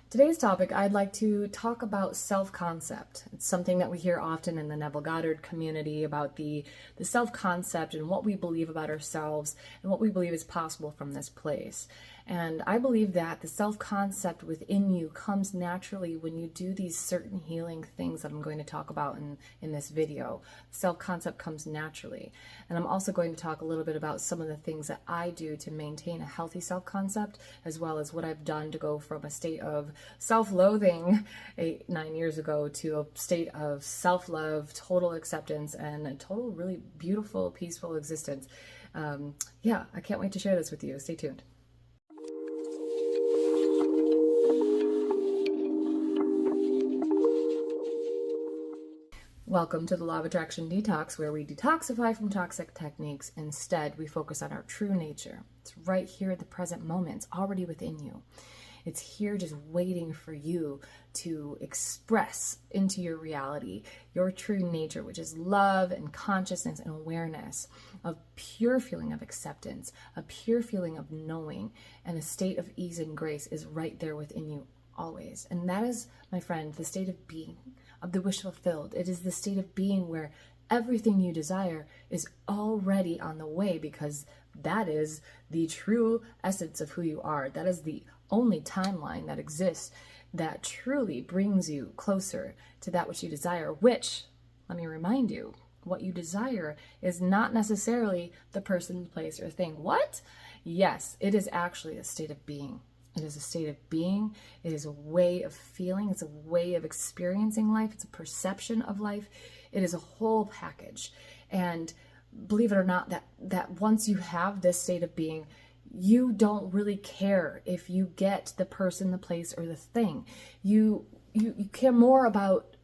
Today's topic, I'd like to talk about self-concept. It's something that we hear often in the Neville Goddard community about the self-concept and what we believe about ourselves and what we believe is possible from this place. And I believe that the self-concept within you comes naturally when you do these certain healing things that I'm going to talk about in this video. Self-concept comes naturally. And I'm also going to talk a little bit about some of the things that I do to maintain a healthy self-concept, as well as what I've done to go from a state of self-loathing 9 years ago to a state of self-love, total acceptance, and a total really beautiful, peaceful existence. Yeah, I can't wait to share this with you. Stay tuned. Welcome to the Law of Attraction Detox, where we detoxify from toxic techniques. Instead, we focus on our true nature. It's right here at the present moment. It's already within you. It's here just waiting for you to express into your reality your true nature, which is love and consciousness and awareness, a pure feeling of acceptance, a pure feeling of knowing, and a state of ease and grace is right there within you always. And that is, my friend, the state of being, of the wish fulfilled. It is the state of being where everything you desire is already on the way, because that is the true essence of who you are. That is the only timeline that exists that truly brings you closer to that which you desire, which, let me remind you, what you desire is not necessarily the person, place, or thing. What? Yes, it is actually a state of being. It is a state of being. It is a way of feeling. It's a way of experiencing life. It's a perception of life. It is a whole package. And believe it or not, that once you have this state of being, you don't really care if you get the person, the place, or the thing. You care more about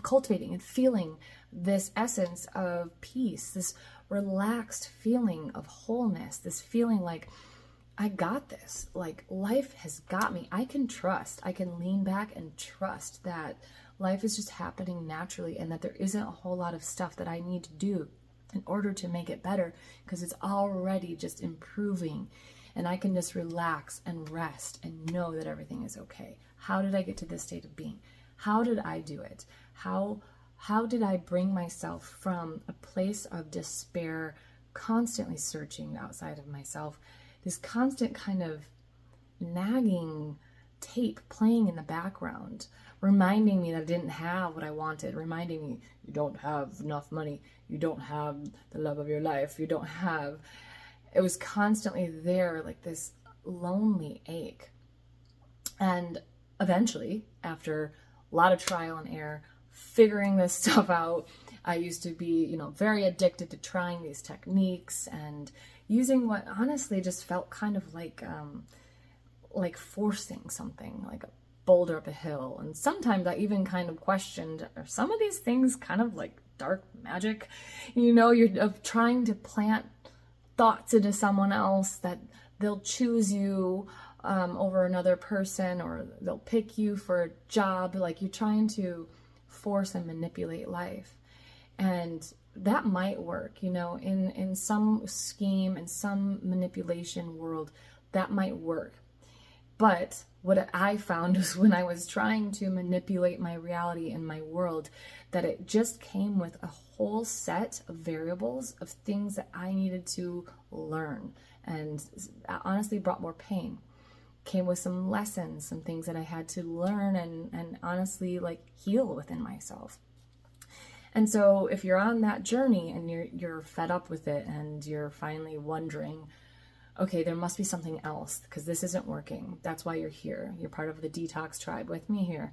cultivating and feeling this essence of peace, this relaxed feeling of wholeness, this feeling like, I got this. Like, life has got me. I can trust. I can lean back and trust that life is just happening naturally, and that there isn't a whole lot of stuff that I need to do in order to make it better, because it's already just improving, and I can just relax and rest and know that everything is okay. How did I get to this state of being? How did I do it? How did I bring myself from a place of despair, constantly searching outside of myself, this constant kind of nagging tape playing in the background, reminding me that I didn't have what I wanted, reminding me, you don't have enough money, you don't have the love of your life, you don't have... It was constantly there, like this lonely ache. And eventually, after a lot of trial and error, figuring this stuff out, I used to be, very addicted to trying these techniques and using what honestly just felt kind of like forcing something, like a boulder up a hill. And sometimes I even kind of questioned, are some of these things kind of like dark magic? You're trying to plant thoughts into someone else that they'll choose you over another person, or they'll pick you for a job. Like, you're trying to force and manipulate life. And that might work, in some scheme, in some manipulation world, that might work. But what I found was, when I was trying to manipulate my reality and my world, that it just came with a whole set of variables of things that I needed to learn, and honestly brought more pain. Came with some lessons, some things that I had to learn and honestly heal within myself. And so if you're on that journey and you're fed up with it, and you're finally wondering, okay, there must be something else, because this isn't working. That's why you're here. You're part of the detox tribe with me here.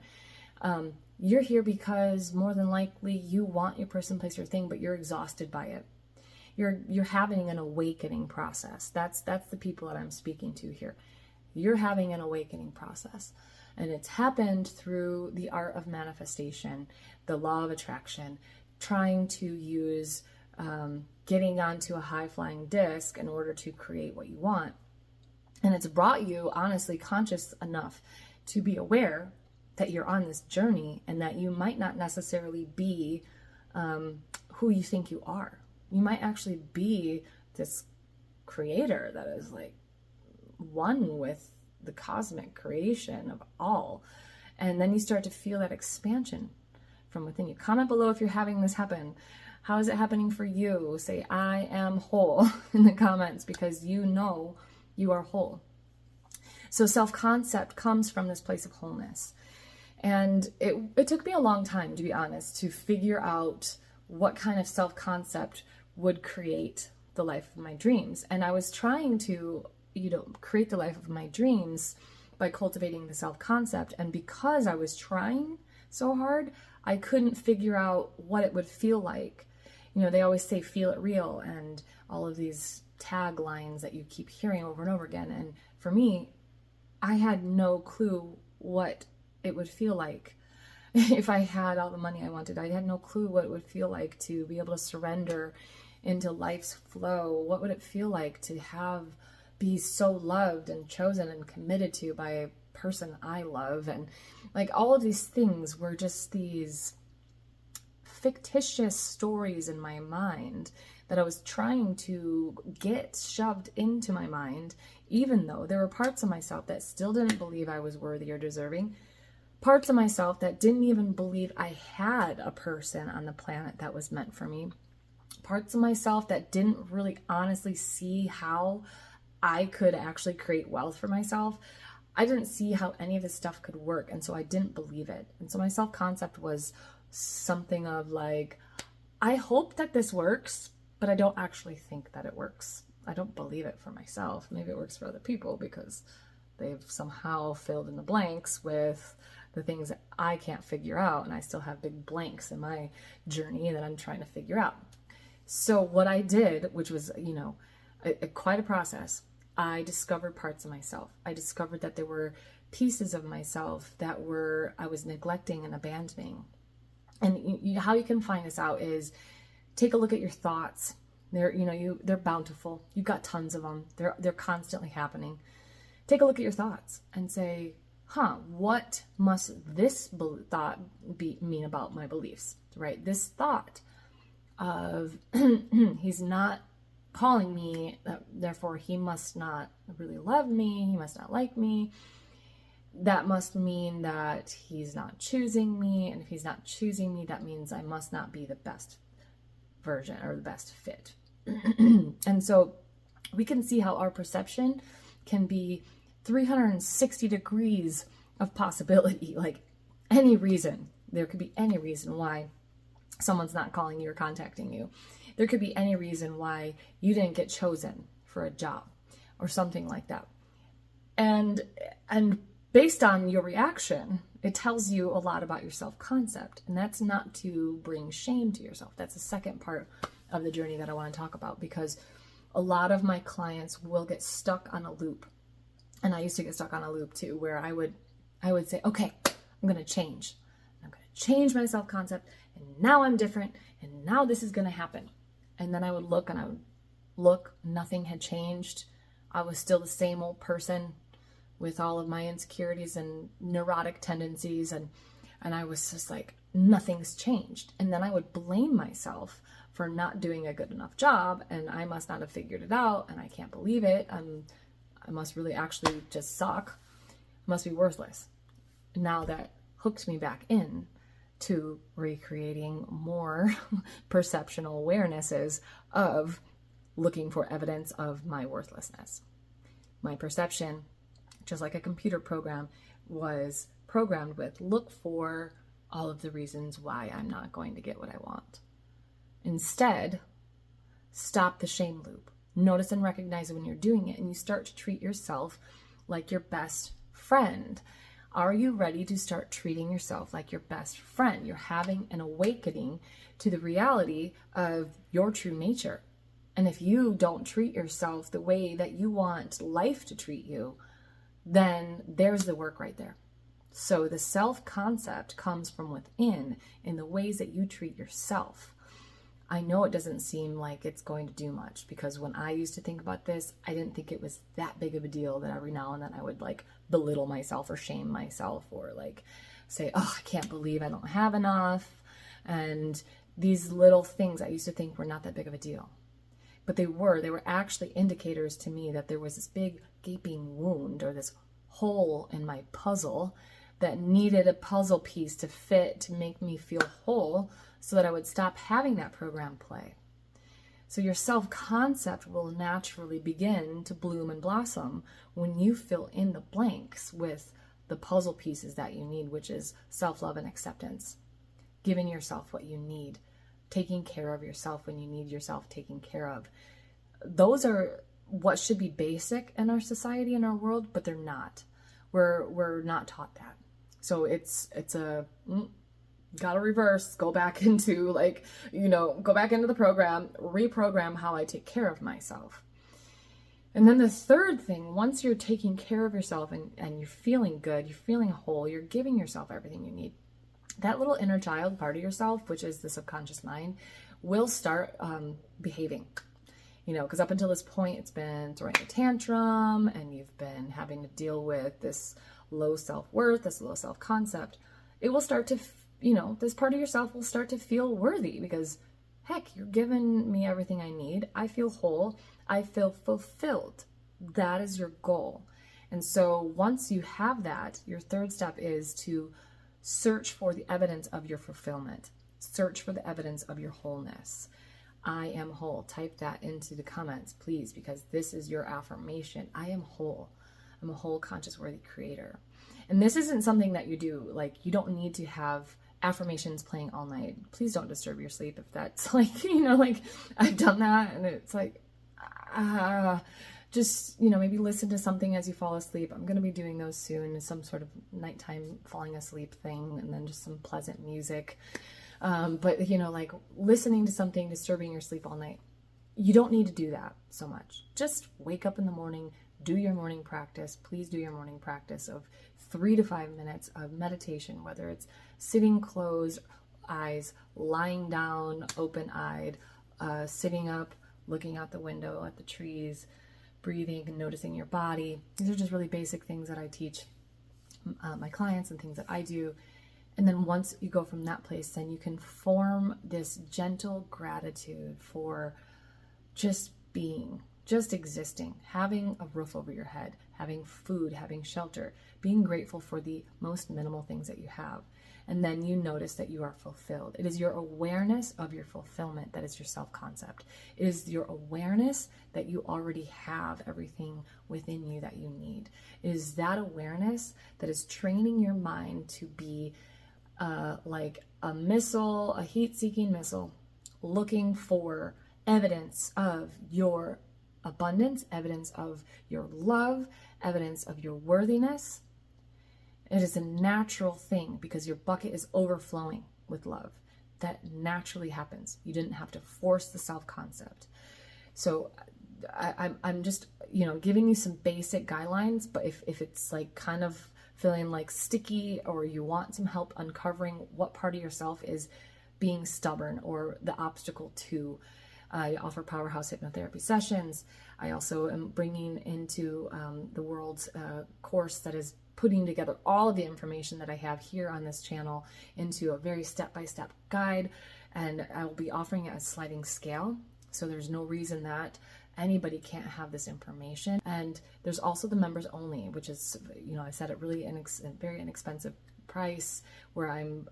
You're here because more than likely you want your person, place, or thing, but you're exhausted by it. You're having an awakening process. That's the people that I'm speaking to here. You're having an awakening process. And it's happened through the art of manifestation, the law of attraction, trying to use getting onto a high-flying disc in order to create what you want. And it's brought you, honestly, conscious enough to be aware that you're on this journey, and that you might not necessarily be who you think you are. You might actually be this creator that is one with the cosmic creation of all. And then you start to feel that expansion from within you. Comment below if you're having this happen. How is it happening for you? Say, I am whole in the comments, because you know you are whole. So self-concept comes from this place of wholeness. And it took me a long time, to be honest, to figure out what kind of self-concept would create the life of my dreams. And I was trying to, create the life of my dreams by cultivating the self-concept. And because I was trying so hard, I couldn't figure out what it would feel like. They always say, feel it real, and all of these taglines that you keep hearing over and over again. And for me, I had no clue what it would feel like if I had all the money I wanted. I had no clue what it would feel like to be able to surrender into life's flow. What would it feel like to be so loved and chosen and committed to by a person I love? And like, all of these things were just these fictitious stories in my mind that I was trying to get shoved into my mind, even though there were parts of myself that still didn't believe I was worthy or deserving, parts of myself that didn't even believe I had a person on the planet that was meant for me, parts of myself that didn't really honestly see how I could actually create wealth for myself. I didn't see how any of this stuff could work, and so I didn't believe it. And so my self-concept was something of like, I hope that this works, but I don't actually think that it works. I don't believe it for myself. Maybe it works for other people because they've somehow filled in the blanks with the things that I can't figure out, and I still have big blanks in my journey that I'm trying to figure out. So what I did, which was, quite a process, I discovered parts of myself. I discovered that there were pieces of myself that I was neglecting and abandoning. And how you can find this out is take a look at your thoughts. They're bountiful. You've got tons of them. They're constantly happening. Take a look at your thoughts and say, what must this thought mean about my beliefs, right? This thought of he's not calling me, therefore he must not really love me, he must not like me. That must mean that he's not choosing me, and if he's not choosing me, that means I must not be the best version or the best fit. And so we can see how our perception can be 360 degrees of possibility. Like, any reason, there could be any reason why someone's not calling you or contacting you. There could be any reason why you didn't get chosen for a job or something like that. And based on your reaction, it tells you a lot about your self-concept. And that's not to bring shame to yourself. That's the second part of the journey that I want to talk about, because a lot of my clients will get stuck on a loop. And I used to get stuck on a loop too, where I would say, okay, I'm going to change. I'm going to change my self-concept, and now I'm different, and now this is going to happen. And then I would look, nothing had changed. I was still the same old person with all of my insecurities and neurotic tendencies, and I was just like, nothing's changed. And then I would blame myself for not doing a good enough job, and I must not have figured it out, and I can't believe it. I must really actually just suck. I must be worthless. Now that hooked me back in to recreating more perceptual awarenesses of looking for evidence of my worthlessness. My perception, just like a computer program, was programmed with look for all of the reasons why I'm not going to get what I want. Instead, stop the shame loop. Notice and recognize when you're doing it, and you start to treat yourself like your best friend. Are you ready to start treating yourself like your best friend? You're having an awakening to the reality of your true nature. And if you don't treat yourself the way that you want life to treat you, then there's the work right there. So the self-concept comes from within in the ways that you treat yourself. I know it doesn't seem like it's going to do much, because when I used to think about this, I didn't think it was that big of a deal that every now and then I would like belittle myself or shame myself or like say, oh, I can't believe I don't have enough. And these little things I used to think were not that big of a deal. But they were actually indicators to me that there was this big gaping wound or this hole in my puzzle that needed a puzzle piece to fit to make me feel whole so that I would stop having that program play. So your self-concept will naturally begin to bloom and blossom when you fill in the blanks with the puzzle pieces that you need, which is self-love and acceptance, giving yourself what you need, taking care of yourself when you need yourself taken care of. Those are what should be basic in our society, in our world, but they're not. We're not taught that. So it's a gotta reverse, go back into go back into the program, reprogram how I take care of myself. And then the third thing, once you're taking care of yourself and you're feeling good, you're feeling whole, you're giving yourself everything you need, that little inner child part of yourself, which is the subconscious mind, will start behaving. Because up until this point, it's been throwing a tantrum and you've been having to deal with this low self-worth, this low self-concept. It will start to, this part of yourself will start to feel worthy because, heck, you're giving me everything I need. I feel whole. I feel fulfilled. That is your goal. And so once you have that, your third step is to search for the evidence of your fulfillment. Search for the evidence of your wholeness. I am whole. Type that into the comments, please, because this is your affirmation. I am whole. I'm a whole, conscious, worthy creator. And this isn't something that you do. You don't need to have affirmations playing all night. Please don't disturb your sleep if that's I've done that and it's just, maybe listen to something as you fall asleep. I'm going to be doing those soon, some sort of nighttime falling asleep thing, and then just some pleasant music. But listening to something disturbing your sleep all night, you don't need to do that so much. Just wake up in the morning, do your morning practice. Please do your morning practice of 3 to 5 minutes of meditation, whether it's sitting closed eyes, lying down open-eyed, sitting up, looking out the window at the trees, breathing and noticing your body. These are just really basic things that I teach my clients and things that I do. And then once you go from that place, then you can form this gentle gratitude for just being, just existing, having a roof over your head, having food, having shelter, being grateful for the most minimal things that you have. And then you notice that you are fulfilled. It is your awareness of your fulfillment that is your self-concept. It is your awareness that you already have everything within you that you need. It is that awareness that is training your mind to be like a missile, a heat-seeking missile, looking for evidence of your abundance, evidence of your love, evidence of your worthiness. It is a natural thing because your bucket is overflowing with love. That naturally happens. You didn't have to force the self-concept. So I'm just, giving you some basic guidelines, but if it's kind of feeling sticky, or you want some help uncovering what part of yourself is being stubborn or the obstacle to, I offer powerhouse hypnotherapy sessions. I also am bringing into the world's course that is putting together all of the information that I have here on this channel into a very step-by-step guide, and I will be offering it at a sliding scale. So there's no reason that anybody can't have this information. And there's also the members only, which is, I set it really very inexpensive price, where I'm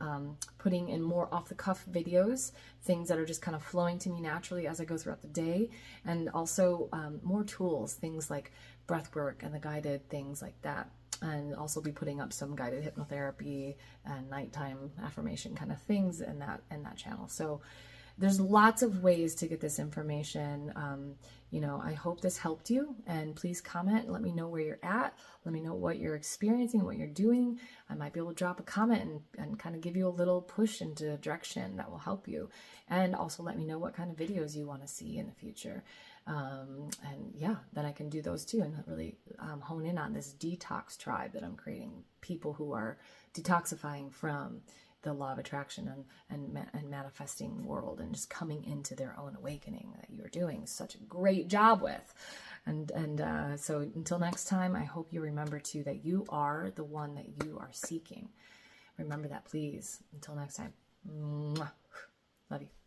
putting in more off-the-cuff videos, things that are just kind of flowing to me naturally as I go throughout the day, and also more tools, things like breath work and the guided things like that. And also be putting up some guided hypnotherapy and nighttime affirmation kind of things in that channel. So there's lots of ways to get this information. I hope this helped you, and please comment and let me know where you're at. Let me know what you're experiencing, what you're doing. I might be able to drop a comment and kind of give you a little push into a direction that will help you. And also let me know what kind of videos you want to see in the future. And yeah, then I can do those too, and really hone in on this detox tribe that I'm creating. People who are detoxifying from the law of attraction and manifesting world, and just coming into their own awakening that you're doing such a great job with. And so until next time, I hope you remember too that you are the one that you are seeking. Remember that, please. Until next time. Mwah. Love you.